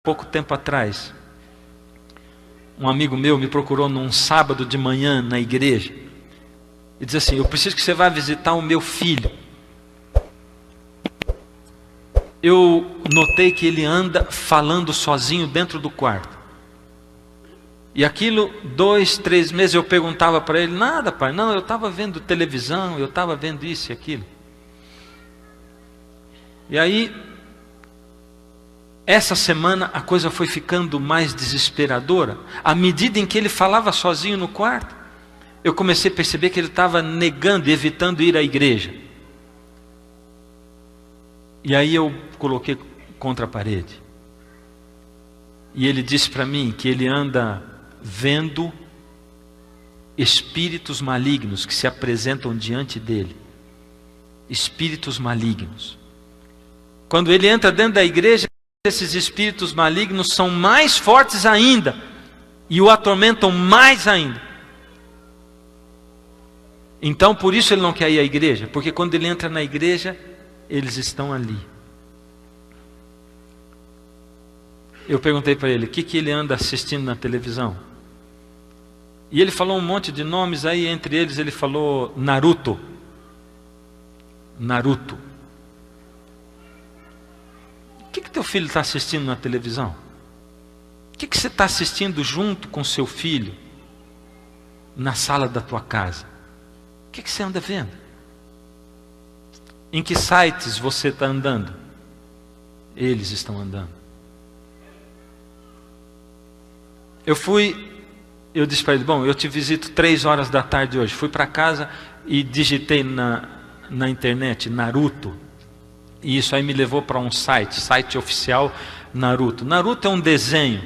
Pouco tempo atrás, um amigo meu me procurou num sábado de manhã na igreja e disse assim: eu preciso que você vá visitar o meu filho. Eu notei que ele anda falando sozinho dentro do quarto. E aquilo, 2, 3 meses eu perguntava para ele: nada, pai, não, eu estava vendo televisão, eu estava vendo isso e aquilo. E aí, essa semana a coisa foi ficando mais desesperadora. À medida em que ele falava sozinho no quarto, eu comecei a perceber que ele estava negando e evitando ir à igreja. E aí eu coloquei contra a parede. E ele disse para mim que ele anda vendo espíritos malignos que se apresentam diante dele. Espíritos malignos. Quando ele entra dentro da igreja, esses espíritos malignos são mais fortes ainda e o atormentam mais ainda. Então por isso ele não quer ir à igreja, porque quando ele entra na igreja, eles estão ali. Eu perguntei para ele: o que ele anda assistindo na televisão? E ele falou um monte de nomes aí, entre eles ele falou Naruto. Naruto. O que teu filho está assistindo na televisão? O que você está assistindo junto com seu filho na sala da tua casa? O que você anda vendo? Em que sites você está andando? Eles estão andando. Eu disse para ele: bom, eu te visito 3 horas da tarde hoje. Fui para casa e digitei na internet Naruto. E isso aí me levou para um site oficial Naruto. Naruto é um desenho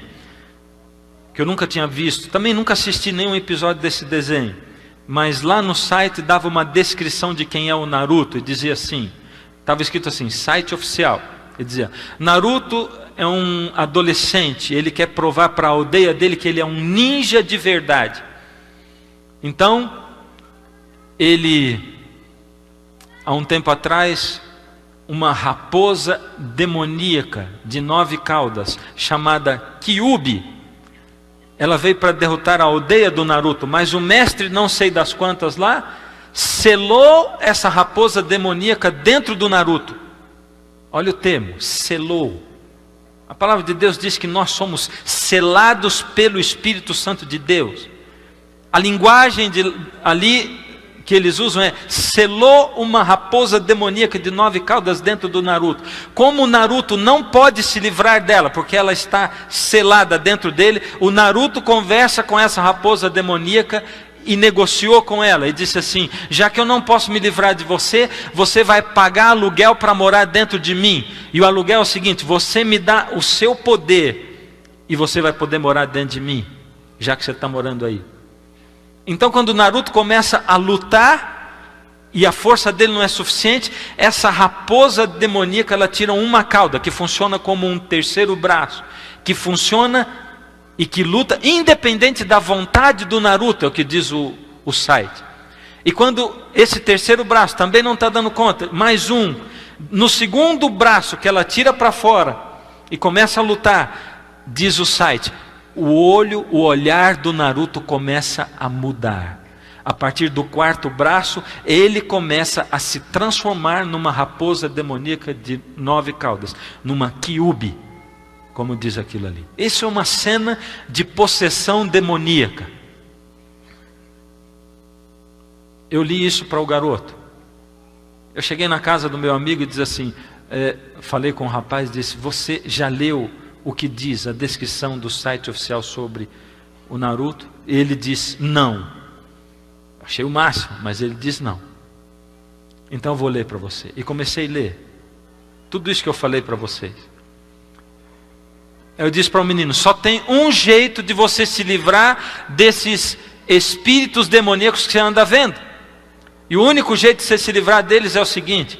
que eu nunca tinha visto. Também nunca assisti nenhum episódio desse desenho. Mas lá no site dava uma descrição de quem é o Naruto. E dizia assim, estava escrito assim, site oficial. E dizia: Naruto é um adolescente. Ele quer provar para a aldeia dele que ele é um ninja de verdade. Então, ele, há um tempo atrás, uma raposa demoníaca de 9 caudas, chamada Kyuubi, ela veio para derrotar a aldeia do Naruto, mas o mestre, não sei das quantas lá, selou essa raposa demoníaca dentro do Naruto. Olha o termo, selou. A palavra de Deus diz que nós somos selados pelo Espírito Santo de Deus. A linguagem ali que eles usam é: selou uma raposa demoníaca de 9 caudas dentro do Naruto. Como o Naruto não pode se livrar dela, porque ela está selada dentro dele, o Naruto conversa com essa raposa demoníaca e negociou com ela, e disse assim: já que eu não posso me livrar de você, você vai pagar aluguel para morar dentro de mim. E o aluguel é o seguinte: você me dá o seu poder, e você vai poder morar dentro de mim, já que você está morando aí. Então quando o Naruto começa a lutar, e a força dele não é suficiente, essa raposa demoníaca, ela tira uma cauda, que funciona como um terceiro braço, que funciona e que luta independente da vontade do Naruto, é o que diz o site. E quando esse terceiro braço também não está dando conta, mais um, no segundo braço que ela tira para fora e começa a lutar, diz o site, o olhar do Naruto começa a mudar. A partir do 4º braço, ele começa a se transformar numa raposa demoníaca de 9 caudas, numa Kyuubi, como diz aquilo ali. Isso é uma cena de possessão demoníaca. Eu li isso para o garoto. Eu cheguei na casa do meu amigo e disse assim, falei com o rapaz, disse: você já leu o que diz a descrição do site oficial sobre o Naruto? E ele disse: não. Achei o máximo, mas ele disse: não. Então eu vou ler para você. E comecei a ler tudo isso que eu falei para vocês. Eu disse para o menino: só tem um jeito de você se livrar desses espíritos demoníacos que você anda vendo. E o único jeito de você se livrar deles é o seguinte: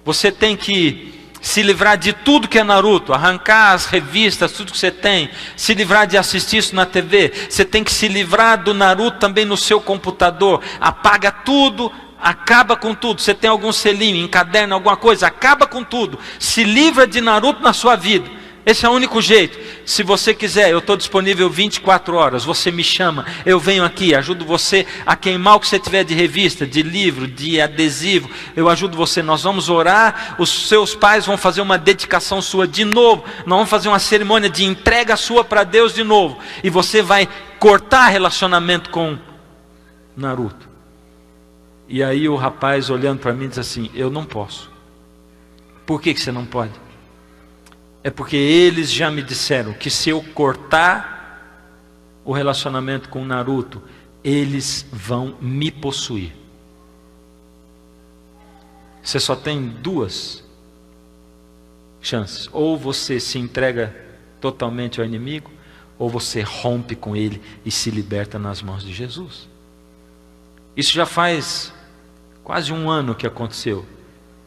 você tem que se livrar de tudo que é Naruto, arrancar as revistas, tudo que você tem, se livrar de assistir isso na TV. Você tem que se livrar do Naruto também no seu computador. Apaga tudo, acaba com tudo. Você tem algum selinho, encaderna alguma coisa, acaba com tudo. Se livra de Naruto na sua vida. Esse é o único jeito. Se você quiser, eu estou disponível 24 horas. Você me chama, eu venho aqui, ajudo você a queimar o que você tiver de revista, de livro, de adesivo. Eu ajudo você, nós vamos orar, os seus pais vão fazer uma dedicação sua de novo. Nós vamos fazer uma cerimônia de entrega sua para Deus de novo. E você vai cortar relacionamento com Naruto. E aí o rapaz olhando para mim diz assim, eu não posso. Por que você não pode? É porque eles já me disseram que se eu cortar o relacionamento com o Naruto, eles vão me possuir. Você só tem duas chances. Ou você se entrega totalmente ao inimigo, ou você rompe com ele e se liberta nas mãos de Jesus. Isso já faz quase 1 ano que aconteceu.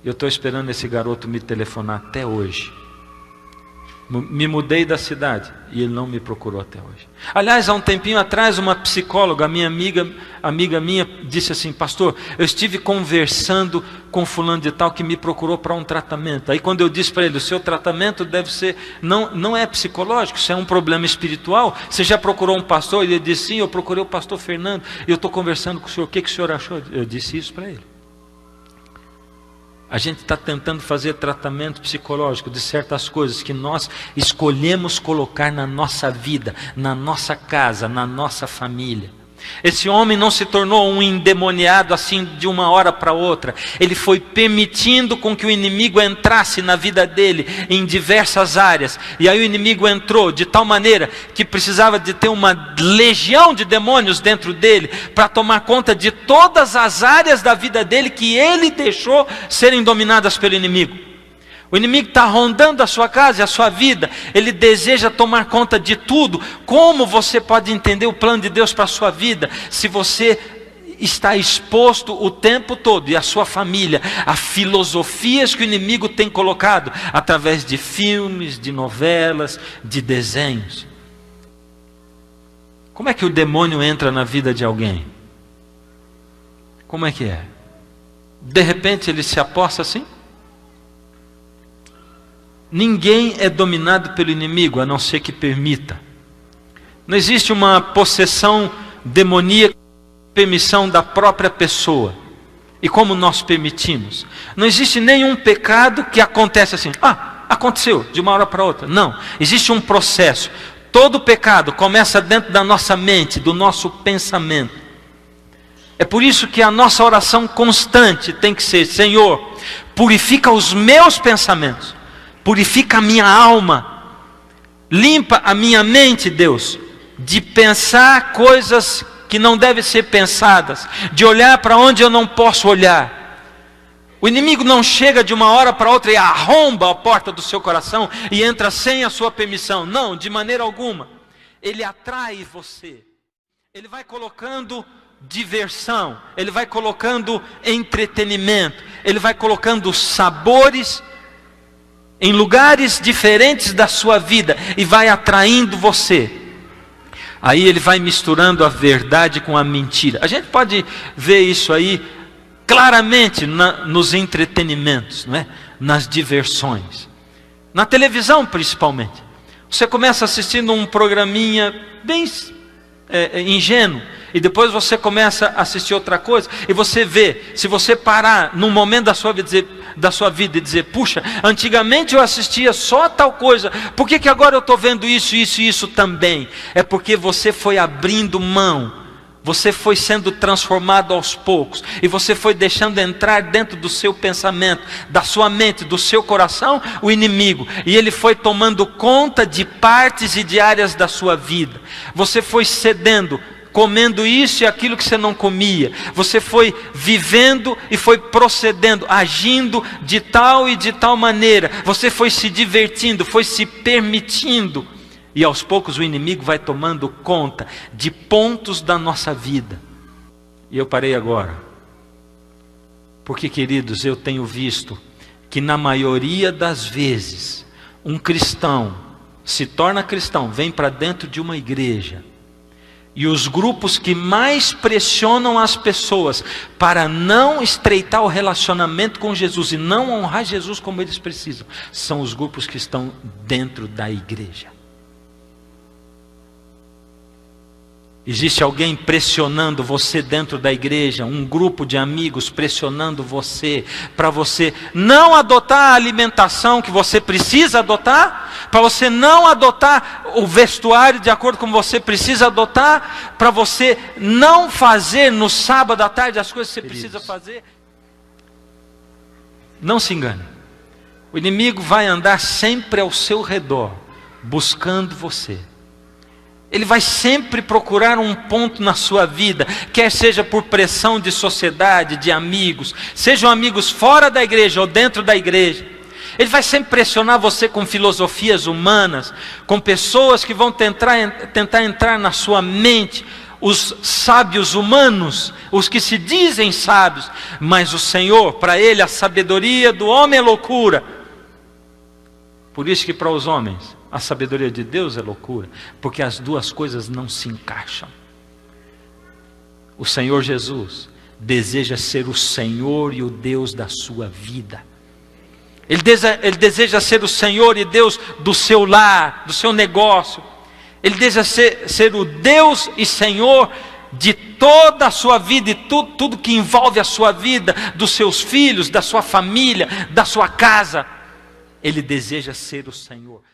Eu estou esperando esse garoto me telefonar até hoje. Me mudei da cidade e ele não me procurou até hoje. Aliás, há um tempinho atrás, uma psicóloga, minha amiga minha, disse assim, pastor, eu estive conversando com fulano de tal que me procurou para um tratamento. Aí quando eu disse para ele, o seu tratamento deve ser, não é psicológico, isso é um problema espiritual. Você já procurou um pastor? E ele disse, sim, eu procurei o pastor Fernando, e eu estou conversando com o senhor, o que o senhor achou? Eu disse isso para ele. A gente está tentando fazer tratamento psicológico de certas coisas que nós escolhemos colocar na nossa vida, na nossa casa, na nossa família. Esse homem não se tornou um endemoniado assim de uma hora para outra. Ele foi permitindo com que o inimigo entrasse na vida dele em diversas áreas. E aí o inimigo entrou de tal maneira que precisava de ter uma legião de demônios dentro dele para tomar conta de todas as áreas da vida dele que ele deixou serem dominadas pelo inimigo. O inimigo está rondando a sua casa e a sua vida. Ele deseja tomar conta de tudo. Como você pode entender o plano de Deus para a sua vida se você está exposto o tempo todo, e a sua família, a filosofias que o inimigo tem colocado através de filmes, de novelas, de desenhos? Como é que o demônio entra na vida de alguém? Como é que é? De repente ele se aposta assim? Ninguém é dominado pelo inimigo, a não ser que permita. Não existe uma possessão demoníaca, permissão da própria pessoa. E como nós permitimos? Não existe nenhum pecado que acontece assim, aconteceu, de uma hora para outra. Não, existe um processo. Todo pecado começa dentro da nossa mente, do nosso pensamento. É por isso que a nossa oração constante tem que ser, Senhor, purifica os meus pensamentos. Purifica a minha alma, limpa a minha mente, Deus, de pensar coisas que não devem ser pensadas, de olhar para onde eu não posso olhar. O inimigo não chega de uma hora para outra e arromba a porta do seu coração e entra sem a sua permissão. Não, de maneira alguma. Ele atrai você. Ele vai colocando diversão, ele vai colocando entretenimento, ele vai colocando sabores em lugares diferentes da sua vida e vai atraindo você. Aí ele vai misturando a verdade com a mentira. A gente pode ver isso aí claramente nos entretenimentos, não é? Nas diversões. Na televisão principalmente. Você começa assistindo um programinha bem ingênuo, e depois você começa a assistir outra coisa, e você vê, se você parar num momento da sua vida e dizer, puxa, antigamente eu assistia só tal coisa, por que agora eu estou vendo isso, isso e isso também? É porque você foi abrindo mão, você foi sendo transformado aos poucos, e você foi deixando entrar dentro do seu pensamento, da sua mente, do seu coração, o inimigo, e ele foi tomando conta de partes e de áreas da sua vida. Você foi cedendo, comendo isso e aquilo que você não comia. Você foi vivendo e foi procedendo, agindo de tal e de tal maneira. Você foi se divertindo, foi se permitindo. E aos poucos o inimigo vai tomando conta de pontos da nossa vida. E eu parei agora. Porque, queridos, eu tenho visto que na maioria das vezes, um cristão se torna cristão, vem para dentro de uma igreja. E os grupos que mais pressionam as pessoas para não estreitar o relacionamento com Jesus e não honrar Jesus como eles precisam, são os grupos que estão dentro da igreja. Existe alguém pressionando você dentro da igreja, um grupo de amigos pressionando você, para você não adotar a alimentação que você precisa adotar, para você não adotar o vestuário de acordo com você precisa adotar, para você não fazer no sábado à tarde as coisas que você precisa fazer. Não se engane, o inimigo vai andar sempre ao seu redor, buscando você. Ele vai sempre procurar um ponto na sua vida, quer seja por pressão de sociedade, de amigos, sejam amigos fora da igreja ou dentro da igreja. Ele vai sempre pressionar você com filosofias humanas, com pessoas que vão tentar entrar na sua mente, os sábios humanos, os que se dizem sábios, mas o Senhor, para ele a sabedoria do homem é loucura. Por isso que para os homens a sabedoria de Deus é loucura, porque as duas coisas não se encaixam. O Senhor Jesus deseja ser o Senhor e o Deus da sua vida. Ele deseja ser o Senhor e Deus do seu lar, do seu negócio. Ele deseja ser o Deus e Senhor de toda a sua vida e tudo que envolve a sua vida, dos seus filhos, da sua família, da sua casa. Ele deseja ser o Senhor.